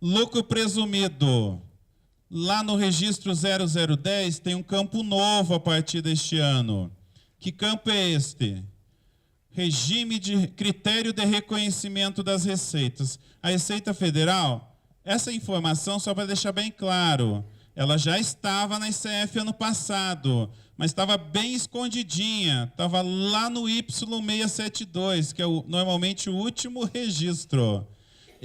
Lucro presumido. Lá no registro 0010 tem um campo novo a partir deste ano. Que campo é este? Regime de critério de reconhecimento das receitas. A Receita Federal, essa informação, só para deixar bem claro, ela já estava na ICF ano passado, mas estava bem escondidinha, estava lá no Y672, que é normalmente o último registro.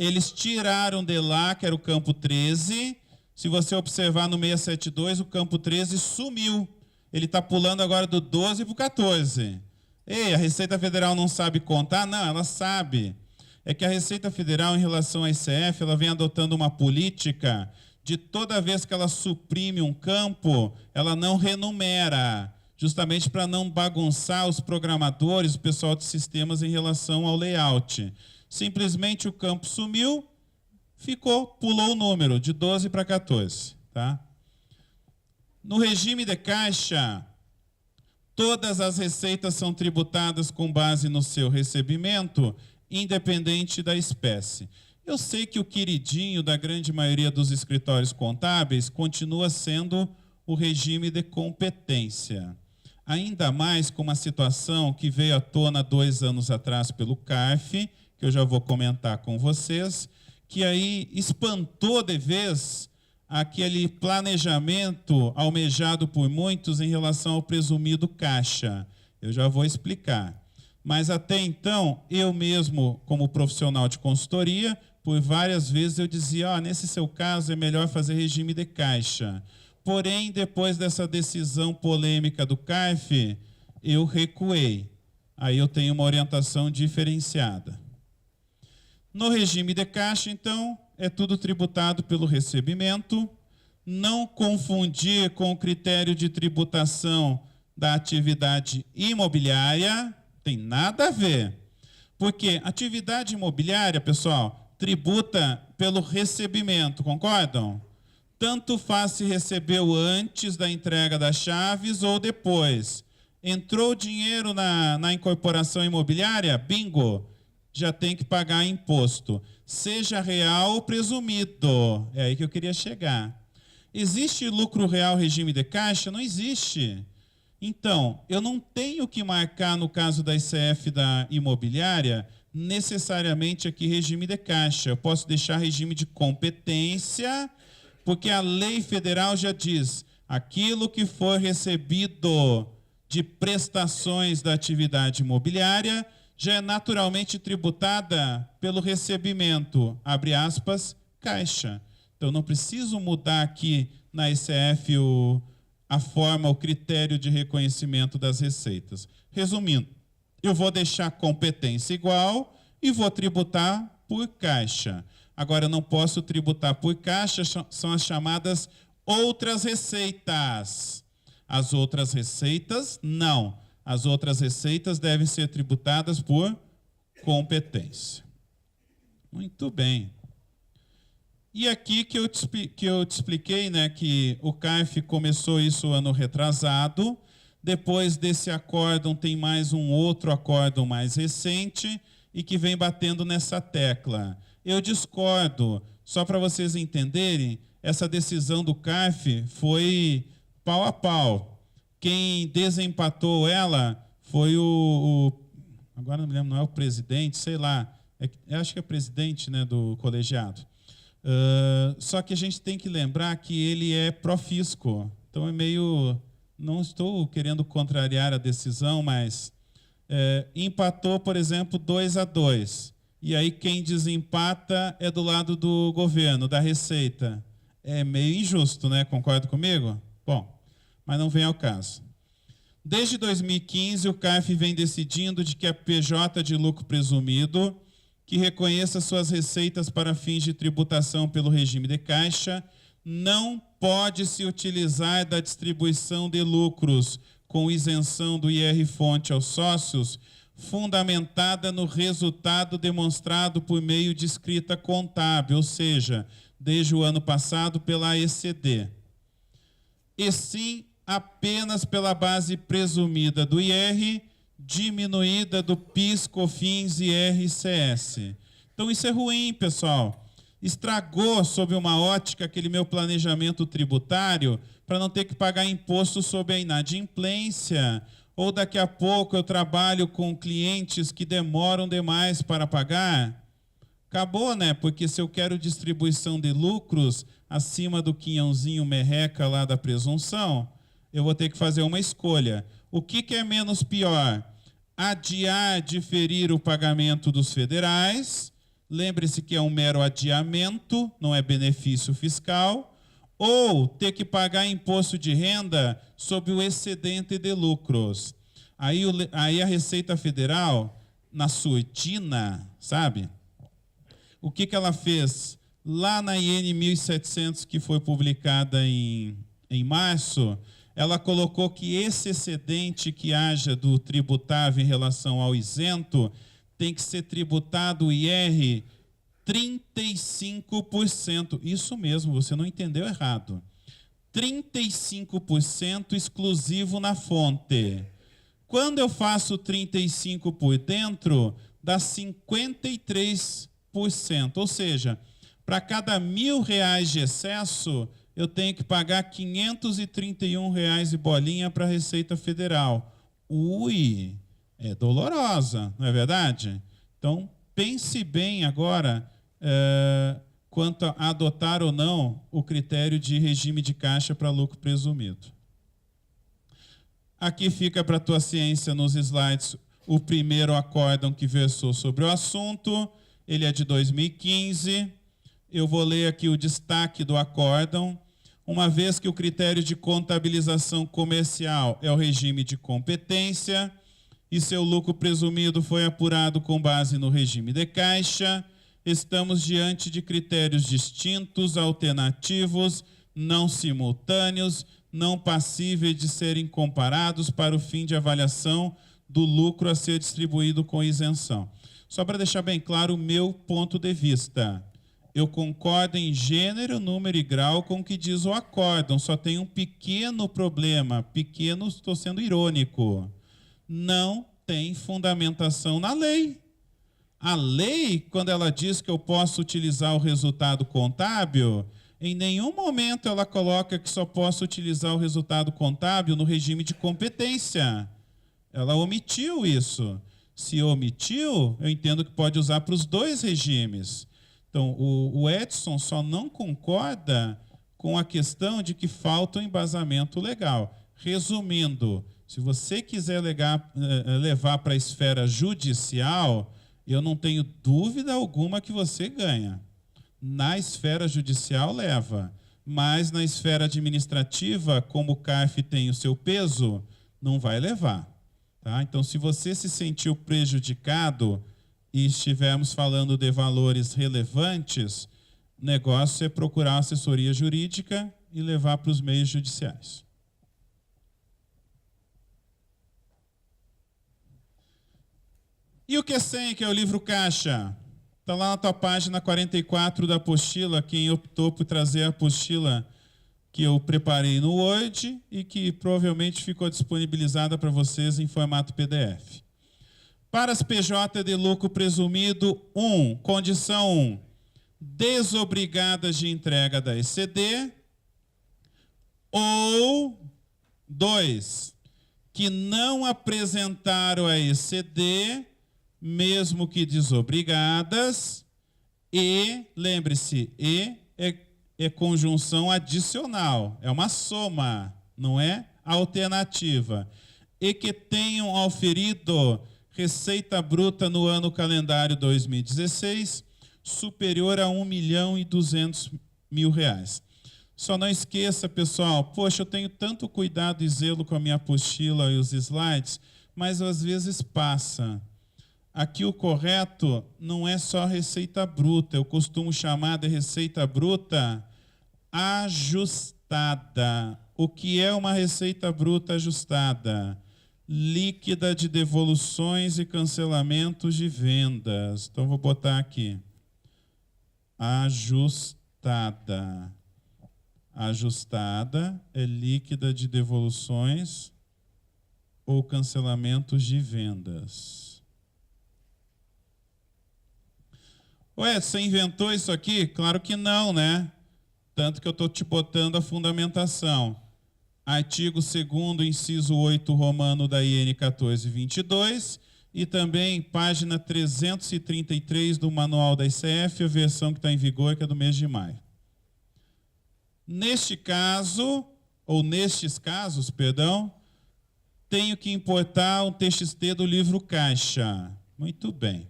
Eles tiraram de lá, que era o campo 13. Se você observar no 672, o campo 13 sumiu. Ele está pulando agora do 12 para o 14. Ei, a Receita Federal não sabe contar? Não, ela sabe. É que a Receita Federal, em relação à ICF, ela vem adotando uma política de toda vez que ela suprime um campo, ela não renumera, justamente para não bagunçar os programadores, o pessoal de sistemas em relação ao layout. Simplesmente o campo sumiu, pulou o número de 12 para 14. Tá? No regime de caixa, todas as receitas são tributadas com base no seu recebimento, independente da espécie. Eu sei que o queridinho da grande maioria dos escritórios contábeis continua sendo o regime de competência. Ainda mais com uma situação que veio à tona 2 anos atrás pelo CARF, que eu já vou comentar com vocês, que aí espantou de vez aquele planejamento almejado por muitos em relação ao presumido caixa. Eu já vou explicar. Mas até então, eu mesmo, como profissional de consultoria, por várias vezes eu dizia, nesse seu caso é melhor fazer regime de caixa. Porém, depois dessa decisão polêmica do CARF, eu recuei. Aí eu tenho uma orientação diferenciada. No regime de caixa, então, é tudo tributado pelo recebimento. Não confundir com o critério de tributação da atividade imobiliária, tem nada a ver. Porque atividade imobiliária, pessoal, tributa pelo recebimento, concordam? Tanto faz se recebeu antes da entrega das chaves ou depois. Entrou dinheiro na incorporação imobiliária, bingo, já tem que pagar imposto. Seja real ou presumido. É aí que eu queria chegar. Existe lucro real regime de caixa? Não existe. Então, eu não tenho que marcar, no caso da ICF da imobiliária, necessariamente aqui regime de caixa. Eu posso deixar regime de competência, porque a lei federal já diz, aquilo que for recebido de prestações da atividade imobiliária já é naturalmente tributada pelo recebimento, abre aspas, caixa. Então, não preciso mudar aqui na ICF a forma, o critério de reconhecimento das receitas. Resumindo, eu vou deixar competência igual e vou tributar por caixa. Agora, eu não posso tributar por caixa, são as chamadas outras receitas. As outras receitas, não. As outras receitas devem ser tributadas por competência. Muito bem. E aqui que eu te expliquei, né, que o CARF começou isso ano retrasado. Depois desse acórdão tem mais um outro acórdão mais recente e que vem batendo nessa tecla. Eu discordo, só para vocês entenderem, essa decisão do CARF foi pau a pau. Quem desempatou ela foi agora não me lembro, não é o presidente, sei lá, eu acho que é o presidente, né, do colegiado. Só que a gente tem que lembrar que ele é pró-fisco, então é meio... Não estou querendo contrariar a decisão, mas empatou, por exemplo, 2-2. E aí quem desempata é do lado do governo, da Receita. É meio injusto, né? Concorda comigo? Bom, mas não vem ao caso. Desde 2015, o CARF vem decidindo de que a PJ de lucro presumido, que reconheça suas receitas para fins de tributação pelo regime de caixa, não pode se utilizar da distribuição de lucros com isenção do IR-fonte aos sócios, fundamentada no resultado demonstrado por meio de escrita contábil, ou seja, desde o ano passado pela AECD. E sim, apenas pela base presumida do IR, diminuída do PIS, COFINS e IRCS. Então isso é ruim, pessoal. Estragou, sob uma ótica, aquele meu planejamento tributário para não ter que pagar imposto sobre a inadimplência. Ou daqui a pouco eu trabalho com clientes que demoram demais para pagar. Acabou, né? Porque se eu quero distribuição de lucros acima do quinhãozinho merreca lá da presunção, eu vou ter que fazer uma escolha. O que é menos pior? Adiar, diferir o pagamento dos federais. Lembre-se que é um mero adiamento, não é benefício fiscal. Ou ter que pagar imposto de renda sobre o excedente de lucros. Aí a Receita Federal, na surdina, sabe? O que ela fez? Lá na IN 1700, que foi publicada em março, ela colocou que esse excedente que haja do tributável em relação ao isento tem que ser tributado o IR 35%. Isso mesmo, você não entendeu errado. 35% exclusivo na fonte. Quando eu faço 35% por dentro, dá 53%. Ou seja, para cada R$1.000 de excesso, eu tenho que pagar R$531 e bolinha para a Receita Federal. Ui, é dolorosa, não é verdade? Então, pense bem agora quanto a adotar ou não o critério de regime de caixa para lucro presumido. Aqui fica para a tua ciência nos slides o primeiro acórdão que versou sobre o assunto. Ele é de 2015. Eu vou ler aqui o destaque do acórdão. Uma vez que o critério de contabilização comercial é o regime de competência e seu lucro presumido foi apurado com base no regime de caixa, estamos diante de critérios distintos, alternativos, não simultâneos, não passíveis de serem comparados para o fim de avaliação do lucro a ser distribuído com isenção. Só para deixar bem claro o meu ponto de vista. Eu concordo em gênero, número e grau com o que diz o acórdão, só tem um pequeno problema, pequeno, estou sendo irônico. Não tem fundamentação na lei. A lei, quando ela diz que eu posso utilizar o resultado contábil, em nenhum momento ela coloca que só posso utilizar o resultado contábil no regime de competência. Ela omitiu isso. Se omitiu, eu entendo que pode usar para os dois regimes. Então, o Edson só não concorda com a questão de que falta um embasamento legal. Resumindo, se você quiser levar para a esfera judicial, eu não tenho dúvida alguma que você ganha. Na esfera judicial, leva. Mas na esfera administrativa, como o CARF tem o seu peso, não vai levar. Tá? Então, se você se sentiu prejudicado e estivermos falando de valores relevantes, o negócio é procurar assessoria jurídica e levar para os meios judiciais. E o QCEM, que é o livro caixa? Está lá na tua página 44 da apostila, quem optou por trazer a apostila que eu preparei no Word e que provavelmente ficou disponibilizada para vocês em formato PDF. Para as PJ de lucro presumido, condição 1, desobrigadas de entrega da ECD, ou 2, que não apresentaram a ECD, mesmo que desobrigadas, e, lembre-se, é conjunção adicional, é uma soma, não é alternativa, e que tenham auferido receita bruta no ano calendário 2016 superior a R$1.200.000. Só não esqueça, pessoal, poxa, eu tenho tanto cuidado e zelo com a minha apostila e os slides, mas às vezes passa. Aqui o correto não é só receita bruta, eu costumo chamar de receita bruta ajustada. O que é uma receita bruta ajustada? Líquida de devoluções e cancelamentos de vendas. Então, vou botar aqui. Ajustada. Ajustada é líquida de devoluções ou cancelamentos de vendas. Ué, você inventou isso aqui? Claro que não, né? Tanto que eu estou te botando a fundamentação. Artigo 2º, inciso 8, romano da IN 1422, e também página 333 do Manual da ICF, a versão que está em vigor, que é do mês de maio. Neste caso, ou nestes casos, perdão, tenho que importar um TXT do livro caixa. Muito bem.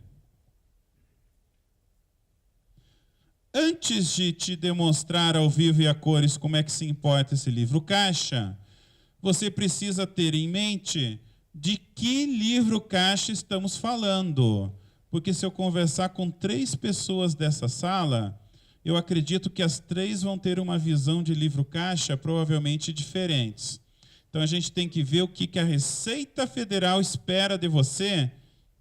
Antes de te demonstrar ao vivo e a cores como é que se importa esse livro caixa, você precisa ter em mente de que livro caixa estamos falando. Porque se eu conversar com 3 pessoas dessa sala, eu acredito que as 3 vão ter uma visão de livro caixa provavelmente diferentes. Então a gente tem que ver o que a Receita Federal espera de você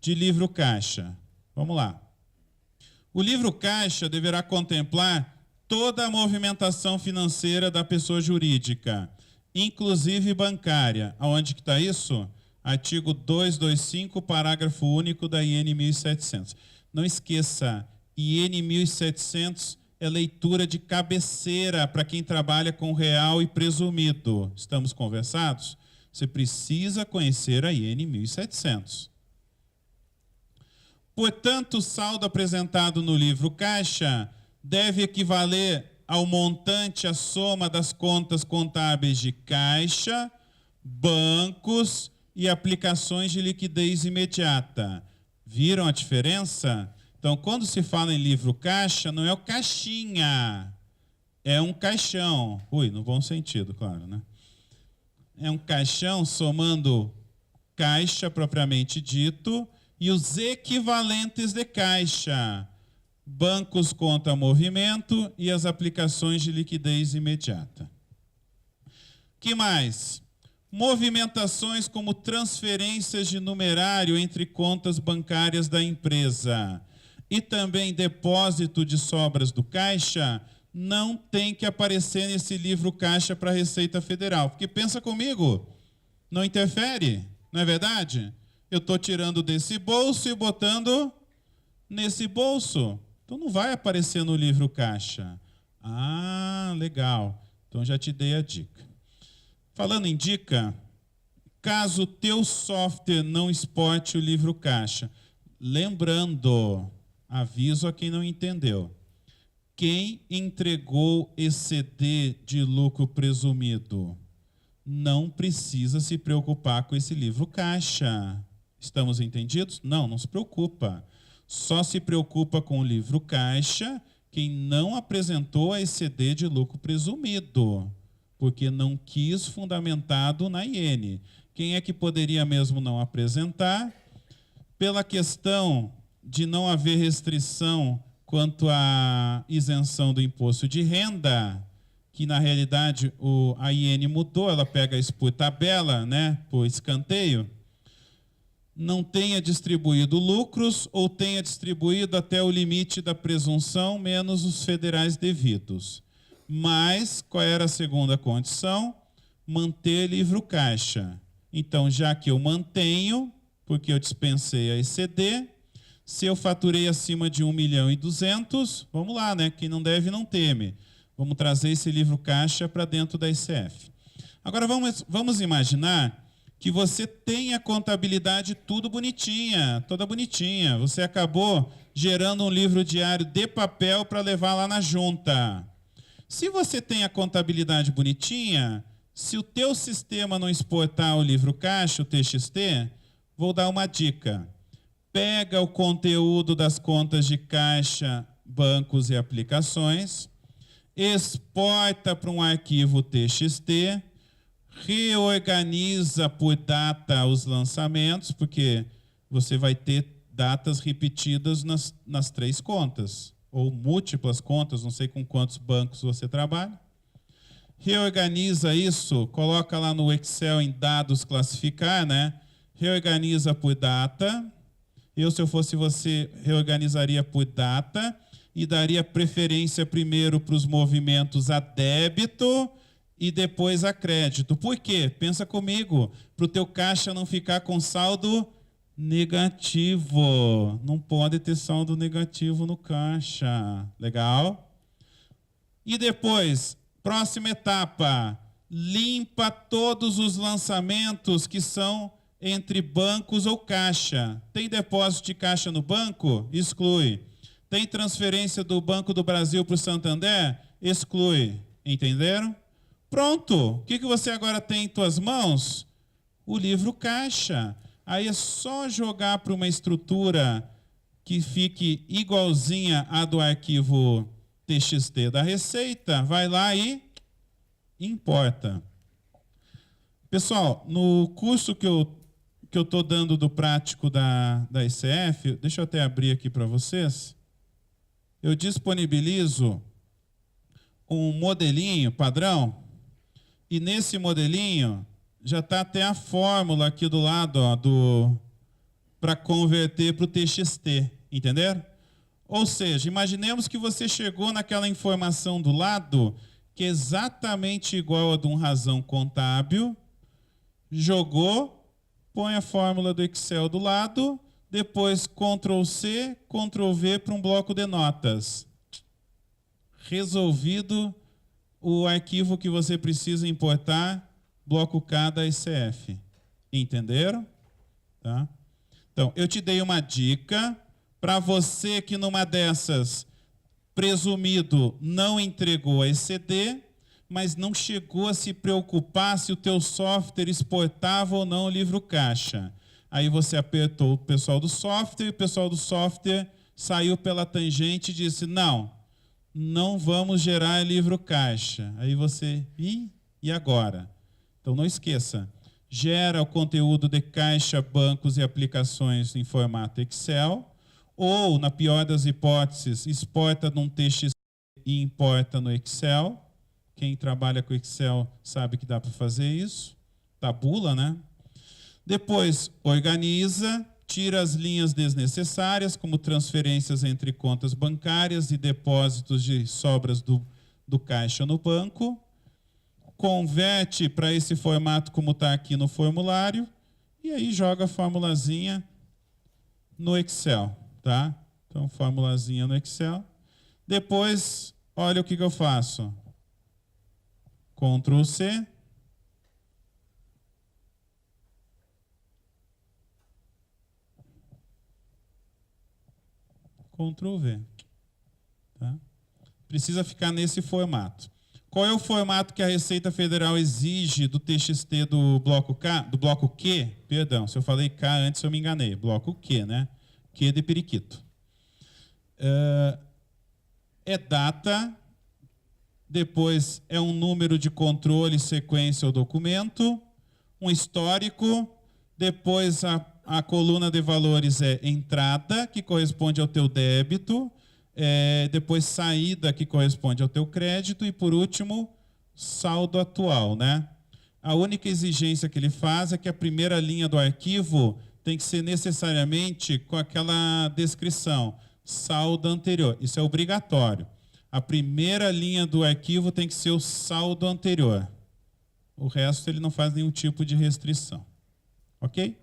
de livro caixa. Vamos lá. O livro caixa deverá contemplar toda a movimentação financeira da pessoa jurídica, inclusive bancária. Aonde que está isso? Artigo 225, parágrafo único da IN 1700. Não esqueça, IN 1700 é leitura de cabeceira para quem trabalha com real e presumido. Estamos conversados? Você precisa conhecer a IN 1700. Portanto, o saldo apresentado no livro caixa deve equivaler ao montante, a soma das contas contábeis de caixa, bancos e aplicações de liquidez imediata. Viram a diferença? Então, quando se fala em livro caixa, não é o caixinha, é um caixão. Ui, no bom sentido, claro, né? É um caixão somando caixa propriamente dito e os equivalentes de caixa, bancos conta movimento e as aplicações de liquidez imediata. Que mais? Movimentações como transferências de numerário entre contas bancárias da empresa e também depósito de sobras do caixa não tem que aparecer nesse livro caixa para a Receita Federal. Porque pensa comigo, não interfere, não é verdade? Eu estou tirando desse bolso e botando nesse bolso. Então não vai aparecer no livro caixa. Ah, legal. Então já te dei a dica. Falando em dica, caso o teu software não exporte o livro caixa, lembrando, aviso a quem não entendeu, quem entregou excedê de lucro presumido não precisa se preocupar com esse livro caixa. Estamos entendidos? Não, não se preocupa. Só se preocupa com o livro caixa quem não apresentou a excedê de lucro presumido, porque não quis fundamentado na IN. Quem é que poderia mesmo não apresentar? Pela questão de não haver restrição quanto à isenção do imposto de renda, que na realidade a IN mudou, ela pega isso por tabela, né, por escanteio, não tenha distribuído lucros ou tenha distribuído até o limite da presunção menos os federais devidos. Mas, qual era a segunda condição? Manter livro caixa. Então, já que eu mantenho, porque eu dispensei a exceder, se eu faturei acima de 1.200.000, vamos lá, né? Quem não deve não teme. Vamos trazer esse livro caixa para dentro da ICF. Agora, vamos imaginar que você tem a contabilidade tudo bonitinha, toda bonitinha. Você acabou gerando um livro diário de papel para levar lá na junta. Se você tem a contabilidade bonitinha, se o teu sistema não exportar o livro caixa, o TXT, vou dar uma dica. Pega o conteúdo das contas de caixa, bancos e aplicações, exporta para um arquivo TXT, reorganiza por data os lançamentos, porque você vai ter datas repetidas nas 3 contas, ou múltiplas contas, não sei com quantos bancos você trabalha. Reorganiza isso, coloca lá no Excel em dados classificar, né? Reorganiza por data. Eu, se eu fosse você, reorganizaria por data e daria preferência primeiro para os movimentos a débito e depois a crédito. Por quê? Pensa comigo, para o teu caixa não ficar com saldo Negativo. Não pode ter saldo negativo no caixa. Legal? E depois, próxima etapa, limpa todos os lançamentos que são entre bancos ou caixa. Tem depósito de caixa no banco? Exclui. Tem transferência do Banco do Brasil para o Santander? Exclui. Entenderam? Pronto. O que você agora tem em suas mãos? O livro caixa. Aí é só jogar para uma estrutura que fique igualzinha à do arquivo TXT da Receita. Vai lá e importa. Pessoal, no curso que eu estou dando do prático da ICF, deixa eu até abrir aqui para vocês, eu disponibilizo um modelinho padrão, e nesse modelinho já está até a fórmula aqui do lado para converter para o TXT, entenderam? Ou seja, imaginemos que você chegou naquela informação do lado, que é exatamente igual a de um razão contábil, jogou, põe a fórmula do Excel do lado, depois Ctrl+C, Ctrl+V para um bloco de notas. Resolvido o arquivo que você precisa importar, bloco K da ICF. Entenderam? Tá? Então, eu te dei uma dica para você que numa dessas, presumido, não entregou a ECD, mas não chegou a se preocupar se o teu software exportava ou não o livro caixa. Aí você apertou o pessoal do software, e o pessoal do software saiu pela tangente e disse, não vamos gerar livro caixa. Aí você, e agora? Então não esqueça, gera o conteúdo de caixa, bancos e aplicações em formato Excel, ou, na pior das hipóteses, exporta num TXT e importa no Excel. Quem trabalha com Excel sabe que dá para fazer isso. Tabula, né? Depois, organiza, tira as linhas desnecessárias, como transferências entre contas bancárias e depósitos de sobras do caixa no banco. Converte para esse formato como está aqui no formulário. E aí joga a formulazinha no Excel. Tá? Então, formulazinha no Excel. Depois, olha o que eu faço. Ctrl+C. Ctrl+V. Tá? Precisa ficar nesse formato. Qual é o formato que a Receita Federal exige do TXT do bloco K, do bloco Q? Perdão, se eu falei K antes eu me enganei. Bloco Q, né? Q de periquito. É data, depois é um número de controle, sequência ou documento, um histórico, depois a coluna de valores é entrada, que corresponde ao teu débito, depois saída, que corresponde ao teu crédito, e por último, saldo atual, né? A única exigência que ele faz é que a primeira linha do arquivo tem que ser necessariamente com aquela descrição, saldo anterior. Isso é obrigatório. A primeira linha do arquivo tem que ser o saldo anterior. O resto ele não faz nenhum tipo de restrição. Ok?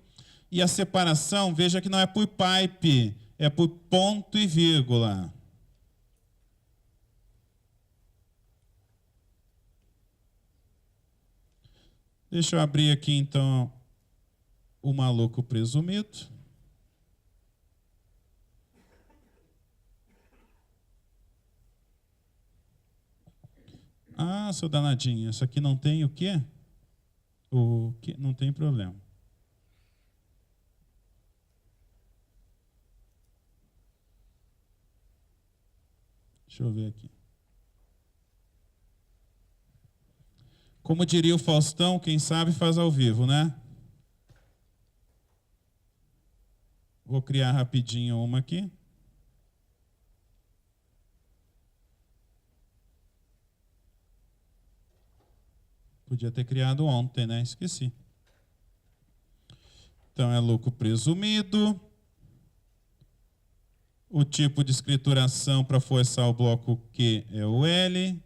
E a separação, veja que não é por pipe, é por ponto e vírgula. Deixa eu abrir aqui, então, o maluco presumido. Ah, seu danadinho, isso aqui não tem o quê? O quê? Não tem problema. Deixa eu ver aqui. Como diria o Faustão, quem sabe faz ao vivo, né? Vou criar rapidinho uma aqui. Podia ter criado ontem, né? Esqueci. Então, é lucro presumido. O tipo de escrituração para forçar o bloco Q é o L.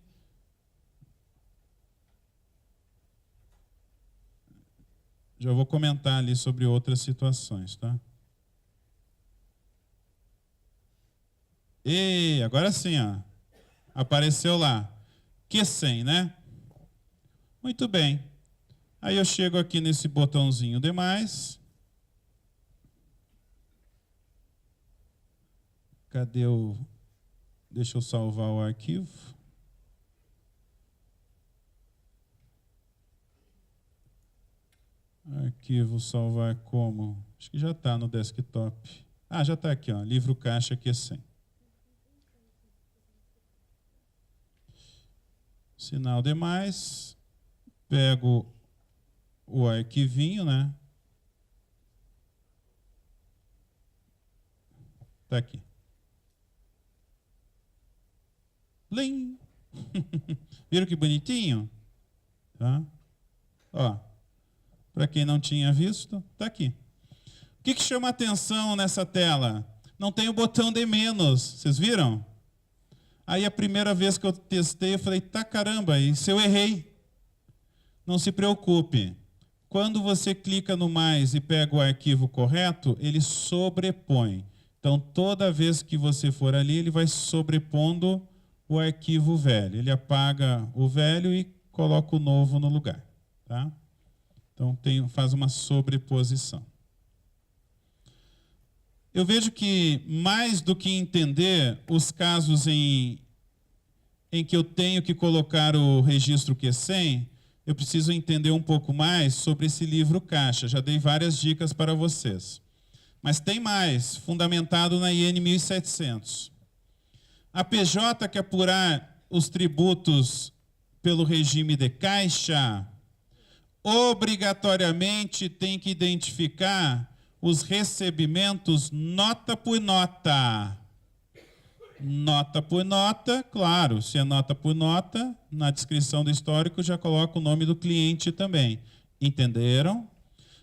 Já vou comentar ali sobre outras situações, tá? E agora sim, ó. Apareceu lá. Q100, né? Muito bem. Aí eu chego aqui nesse botãozinho demais. Cadê o... Deixa eu salvar o arquivo. Arquivo salvar como? Acho que já está no desktop. Ah, já está aqui, ó. Livro caixa Q100. Sinal demais. Pego o arquivinho, né? Está aqui. Blim! Viram que bonitinho? Tá? Ó, para quem não tinha visto, está aqui. O que chama atenção nessa tela? Não tem o botão de menos. Vocês viram? Aí a primeira vez que eu testei, eu falei, tá caramba, e se eu errei? Não se preocupe. Quando você clica no mais e pega o arquivo correto, ele sobrepõe. Então, toda vez que você for ali, ele vai sobrepondo o arquivo velho. Ele apaga o velho e coloca o novo no lugar. Tá? Então, faz uma sobreposição. Eu vejo que, mais do que entender os casos em que eu tenho que colocar o registro Q100, eu preciso entender um pouco mais sobre esse livro caixa. Já dei várias dicas para vocês. Mas tem mais, fundamentado na IN 1700. A PJ que apurar os tributos pelo regime de caixa, obrigatoriamente tem que identificar os recebimentos nota por nota. Nota por nota, claro, se é nota por nota, na descrição do histórico já coloca o nome do cliente também. Entenderam?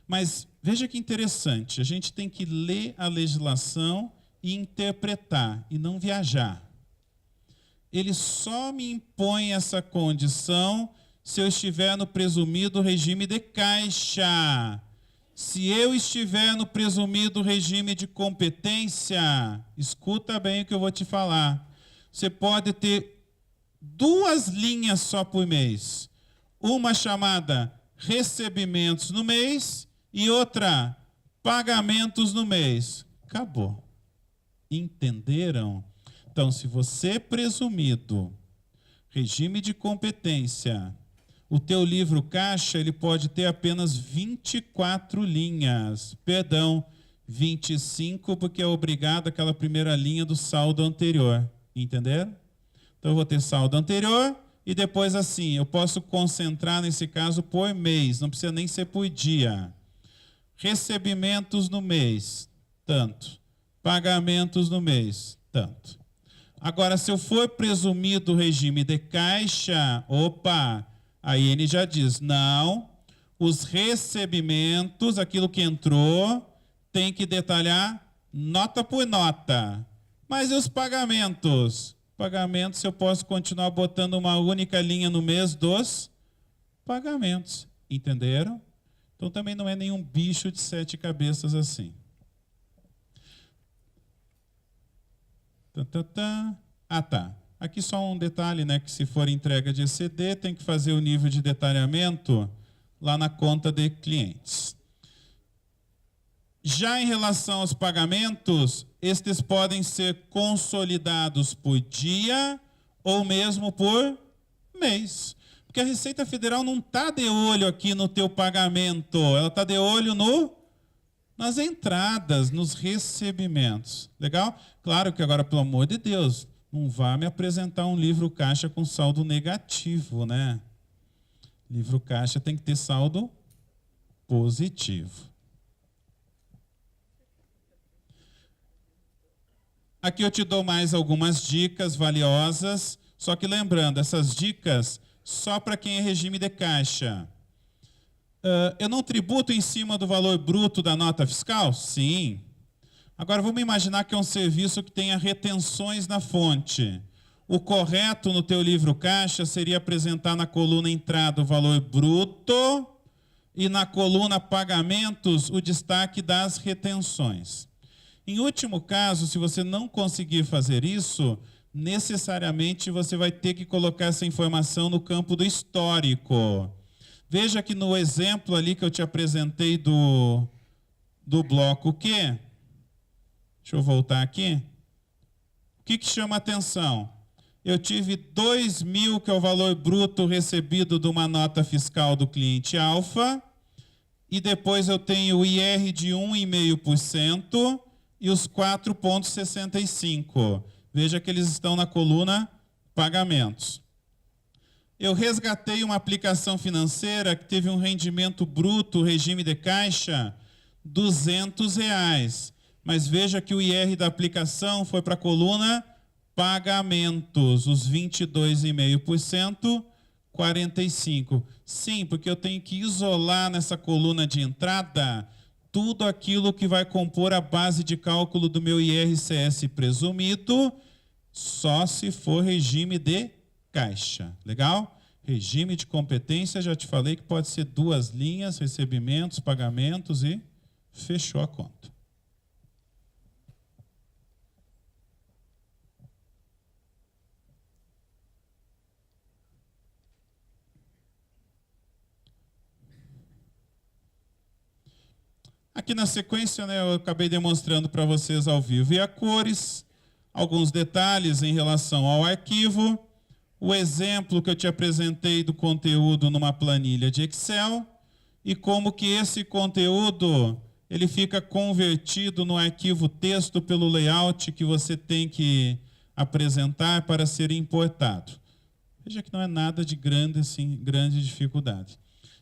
Mas veja que interessante, a gente tem que ler a legislação e interpretar, e não viajar. Ele só me impõe essa condição se eu estiver no presumido regime de caixa. Se eu estiver no presumido regime de competência, escuta bem o que eu vou te falar. Você pode ter 2 linhas só por mês. Uma chamada recebimentos no mês e outra pagamentos no mês. Acabou. Entenderam? Então, se você é presumido regime de competência, o teu livro caixa ele pode ter apenas 24 linhas. Perdão, 25, porque é obrigado aquela primeira linha do saldo anterior. Entenderam? Então, eu vou ter saldo anterior e depois assim, eu posso concentrar nesse caso por mês, não precisa nem ser por dia. Recebimentos no mês, tanto. Pagamentos no mês, tanto. Agora, se eu for presumido o regime de caixa, opa, a IN já diz, não, os recebimentos, aquilo que entrou, tem que detalhar nota por nota. Mas e os pagamentos? Pagamentos eu posso continuar botando uma única linha no mês dos pagamentos. Entenderam? Então também não é nenhum bicho de 7 cabeças assim. Ah, tá. Aqui só um detalhe, né, que se for entrega de ECD, tem que fazer o nível de detalhamento lá na conta de clientes. Já em relação aos pagamentos, estes podem ser consolidados por dia ou mesmo por mês. Porque a Receita Federal não está de olho aqui no teu pagamento, ela está de olho nas entradas, nos recebimentos. Legal? Claro que agora, pelo amor de Deus, não vá me apresentar um livro caixa com saldo negativo, né? Livro caixa tem que ter saldo positivo. Aqui eu te dou mais algumas dicas valiosas, só que lembrando, essas dicas só para quem é regime de caixa. Eu não tributo em cima do valor bruto da nota fiscal? Sim. Agora vamos imaginar que é um serviço que tenha retenções na fonte. O correto no teu livro caixa seria apresentar na coluna entrada o valor bruto e na coluna pagamentos o destaque das retenções. Em último caso, se você não conseguir fazer isso, necessariamente você vai ter que colocar essa informação no campo do histórico. Veja que no exemplo ali que eu te apresentei do bloco Q, deixa eu voltar aqui. O que chama atenção? Eu tive 2.000, que é o valor bruto recebido de uma nota fiscal do cliente alfa, e depois eu tenho o IR de 1,5% e os 4,65. Veja que eles estão na coluna pagamentos. Eu resgatei uma aplicação financeira que teve um rendimento bruto, regime de caixa, R$200. Mas veja que o IR da aplicação foi para a coluna pagamentos, os 22,5%, 45. Sim, porque eu tenho que isolar nessa coluna de entrada tudo aquilo que vai compor a base de cálculo do meu IRCS presumido, só se for regime de caixa. Legal? Regime de competência, já te falei que pode ser 2 linhas, recebimentos, pagamentos e fechou a conta. Aqui na sequência, né, eu acabei demonstrando para vocês ao vivo e a cores, alguns detalhes em relação ao arquivo, o exemplo que eu te apresentei do conteúdo numa planilha de Excel e como que esse conteúdo ele fica convertido no arquivo texto pelo layout que você tem que apresentar para ser importado. Veja que não é nada de grande, assim, grande dificuldade.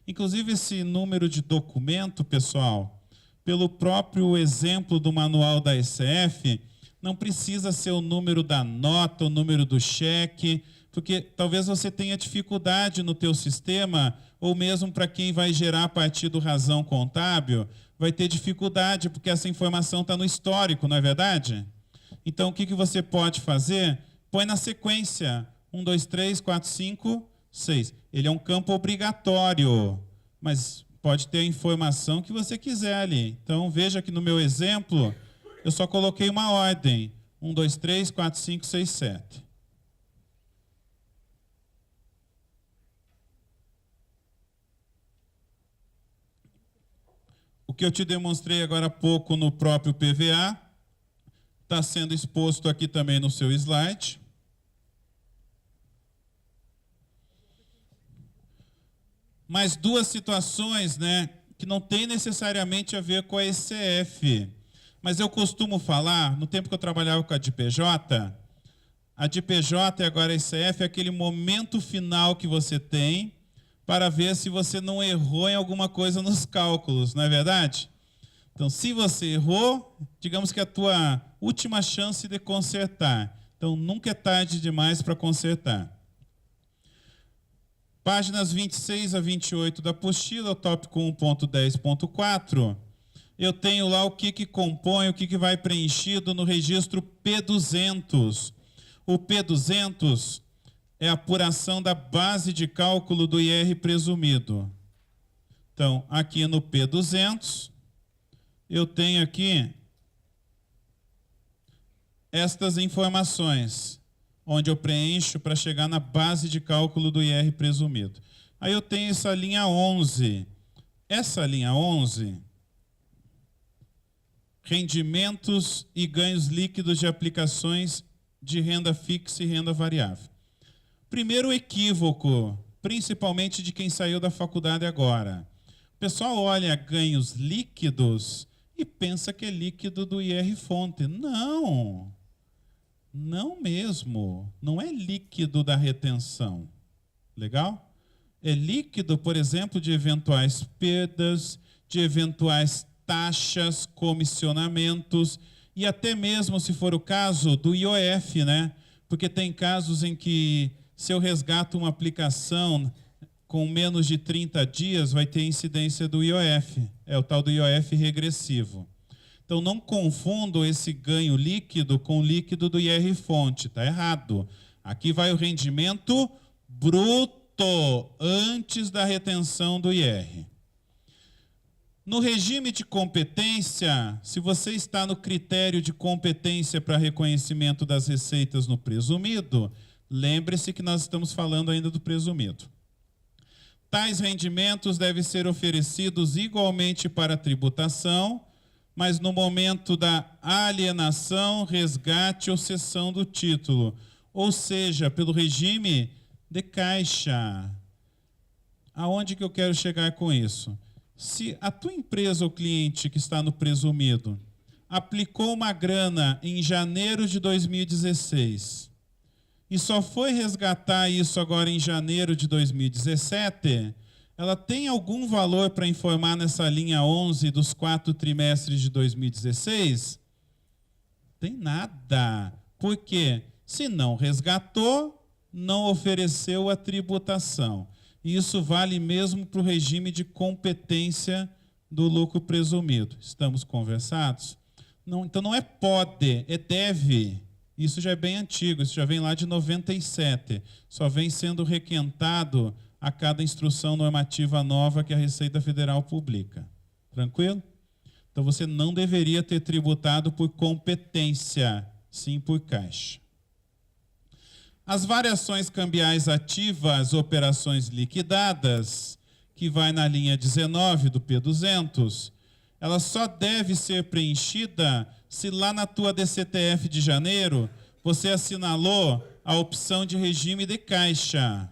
Inclusive esse número de documento, pessoal, pelo próprio exemplo do manual da ECF, não precisa ser o número da nota, o número do cheque, porque talvez você tenha dificuldade no teu sistema, ou mesmo para quem vai gerar a partir do razão contábil, vai ter dificuldade, porque essa informação está no histórico, não é verdade? Então, o que você pode fazer? Põe na sequência, 1, 2, 3, 4, 5, 6. Ele é um campo obrigatório, mas pode ter a informação que você quiser ali. Então, veja que no meu exemplo, eu só coloquei uma ordem. 1, 2, 3, 4, 5, 6, 7. O que eu te demonstrei agora há pouco no próprio PVA, está sendo exposto aqui também no seu slide. Mais 2 situações, né, que não tem necessariamente a ver com a ECF. Mas eu costumo falar, no tempo que eu trabalhava com a DPJ e agora a ECF é aquele momento final que você tem para ver se você não errou em alguma coisa nos cálculos, não é verdade? Então, se você errou, digamos que é a tua última chance de consertar. Então, nunca é tarde demais para consertar. Páginas 26 a 28 da apostila, o tópico 1.10.4, eu tenho lá o que compõe, o que vai preenchido no registro P200. O P200 é a apuração da base de cálculo do IR presumido. Então, aqui no P200, eu tenho aqui estas informações, onde eu preencho para chegar na base de cálculo do IR presumido. Aí eu tenho essa linha 11. Essa linha 11, rendimentos e ganhos líquidos de aplicações de renda fixa e renda variável. Primeiro equívoco, principalmente de quem saiu da faculdade agora. O pessoal olha ganhos líquidos e pensa que é líquido do IR fonte. Não! Não mesmo, não é líquido da retenção. Legal? É líquido, por exemplo, de eventuais perdas, de eventuais taxas, comissionamentos e até mesmo, se for o caso, do IOF, né? Porque tem casos em que, se eu resgato uma aplicação com menos de 30 dias, vai ter incidência do IOF. É o tal do IOF regressivo. Então, não confundo esse ganho líquido com o líquido do IR fonte, está errado. Aqui vai o rendimento bruto, antes da retenção do IR. No regime de competência, se você está no critério de competência para reconhecimento das receitas no presumido, lembre-se que nós estamos falando ainda do presumido. Tais rendimentos devem ser oferecidos igualmente para a tributação, mas no momento da alienação, resgate ou cessão do título, ou seja, pelo regime de caixa. Aonde que eu quero chegar com isso? Se a tua empresa ou cliente que está no presumido aplicou uma grana em janeiro de 2016 e só foi resgatar isso agora em janeiro de 2017, ela tem algum valor para informar nessa linha 11 dos 4 trimestres de 2016? Tem nada. Por quê? Se não resgatou, não ofereceu a tributação. E isso vale mesmo para o regime de competência do lucro presumido. Estamos conversados? Não, então não é pode, é deve. Isso já é bem antigo, isso já vem lá de 97. Só vem sendo requentado a cada instrução normativa nova que a Receita Federal publica. Tranquilo? Então você não deveria ter tributado por competência, sim por caixa. As variações cambiais ativas, operações liquidadas, que vai na linha 19 do P200, ela só deve ser preenchida se lá na tua DCTF de janeiro você assinalou a opção de regime de caixa.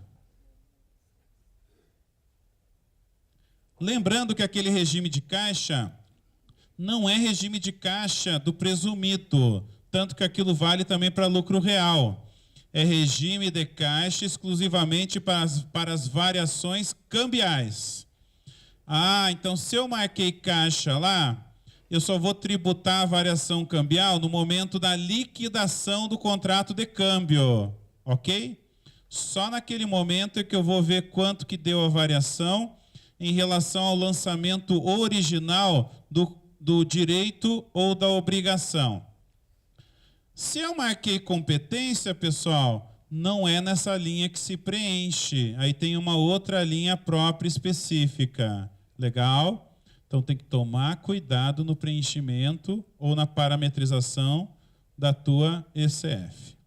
Lembrando que aquele regime de caixa não é regime de caixa do presumido, tanto que aquilo vale também para lucro real. É regime de caixa exclusivamente para as variações cambiais. Ah, então se eu marquei caixa lá, eu só vou tributar a variação cambial no momento da liquidação do contrato de câmbio, ok? Só naquele momento é que eu vou ver quanto que deu a variação em relação ao lançamento original do direito ou da obrigação. Se eu marquei competência, pessoal, não é nessa linha que se preenche. Aí tem uma outra linha própria específica. Legal? Então tem que tomar cuidado no preenchimento ou na parametrização da tua ECF.